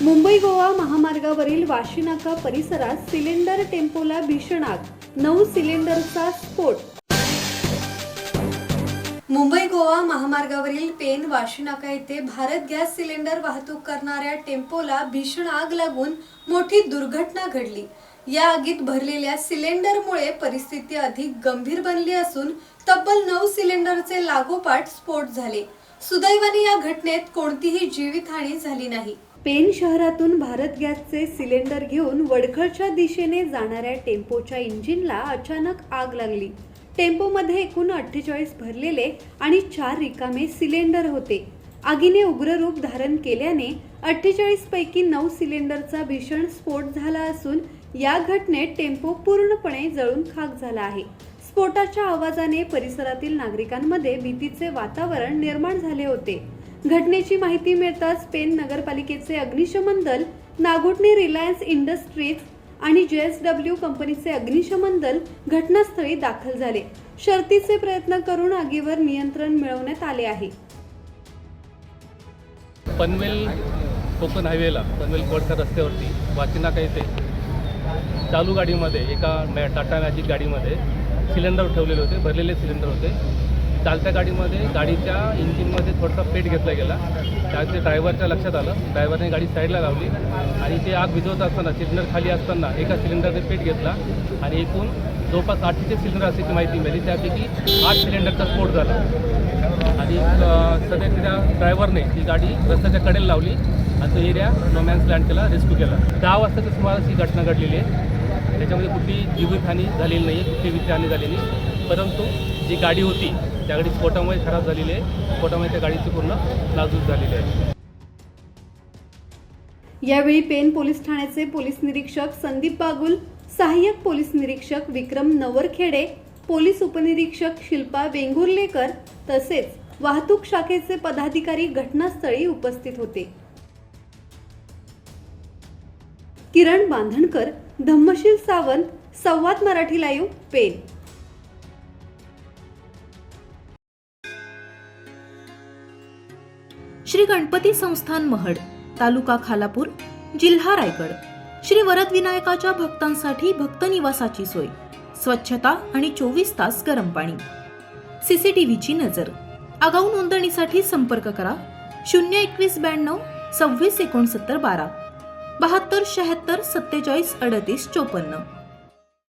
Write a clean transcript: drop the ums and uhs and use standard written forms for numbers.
मुंबई गोवा महामार्गावरील वाशीनाका परिसरात सिलेंडर टेम्पोला भीषण आग, 9 सिलेंडरचा स्फोट। मुंबई गोवा महामार्गावरील पेन वाशीनाका येथे भारत गॅस सिलेंडर वाहतूक करणाऱ्या टेम्पोला भीषण आग लागून मोठी दुर्घटना घडली। या आगीत भरलेल्या सिलेंडरमुळे परिस्थिती अधिक गंभीर बनली असून तब्बल 9 सिलेंडरचे लागोपाठ स्फोट झाले। सुदैवाने या घटनेत कोणतीही जीवितहानी झाली नाही। पेन शहरातून भारत गॅसचे सिलेंडर घेऊन वडखळच्या दिशेने जाणाऱ्या टेम्पोच्या इंजिनला अचानक आग लागली। टेम्पोमध्ये एकूण 48 भरलेले आणि 4 रिकामे सिलेंडर होते। आगीने उग्र रूप धारण केल्याने 48 पैकी 9 सिलेंडरचा भीषण स्फोट झाला असून या घटनेत टेम्पो पूर्णपणे जळून खाक झाला आहे। स्फोटाच्या आवाजाने परिसरातील नागरिकांमध्ये भीतीचे वातावरण निर्माण झाले होते। घटनेची माहिती मिळताच पेन नगरपालिकेचे अग्निशमन दल, नागोठणे रिलायन्स इंडस्ट्रीज आणि JSW कंपनीचे अग्निशमन दल घटनास्थळी दाखल झाले। शर्थीचे प्रयत्न करून आगीवर नियंत्रण मिळवण्यात आले आहे। पनवेल कोकण हायवेला पनवेल कोडकर रस्त्यावरती वाशीनाका येथे चालू गाडीमध्ये एका टाटा मॅजिक गाडीमध्ये सिलेंडर ठेवलेले होते, भरलेले सिलेंडर होते। चालत्या गाडीमध्ये गाडीच्या इंजिनमध्ये थोडासा पेट घेतला गेला। त्याचे ड्रायव्हरच्या लक्षात आलं। ड्रायव्हरने गाडी साईडला लावली आणि ते आग विझवत असताना सिलेंडर खाली असताना एका सिलेंडरने पेट घेतला आणि एकूण जवळपास 800 सिलेंडर असल्याची माहिती मिळाली। त्यापैकी 8 सिलेंडरचा स्फोट झाला आणि सध्या त्या ड्रायव्हरने ती गाडी रस्त्याच्या कडेला लावली आणि तो एरिया नो मॅन्स लँड केला, रेस्क्यू केला। 10 वाजताच्या सुमारास ही घटना घडलेली आहे। त्याच्यामध्ये कुठली जीवितहानी झालेली नाही, कुठली वित्तहानी झालेली नाही, परंतु जी गाडी होती त्या गाडी स्फोटामुळे खराब झालेली आहे। स्फोटामुळे त्या गाडीची पूर्ण नाजूक झालेली आहे। यावेळी पेन पोलीस ठाण्याचे पोलीस निरीक्षक संदीप बागुल, सहाय्यक पोलीस निरीक्षक विक्रम नवरखेडे, पोलीस उपनिरीक्षक शिल्पा वेंगुर्लेकर तसेच वाहतूक शाखेचे पदाधिकारी घटनास्थळी उपस्थित होते। किरण बांधणकर, धम्मशील सावंत, संवाद मराठी लाईव्ह, पेन। श्री गणपती संस्थान महड, तालुका खालापूर, जिल्हा रायगड। श्री वरद विनायकाच्या भक्तांसाठी भक्त निवासाची सोय, स्वच्छता आणि 24 तास गरम पाणी, CCTVची नजर। आगाऊ नोंदणीसाठी संपर्क करा 021 92 26 69 12 72 76 47 38 54।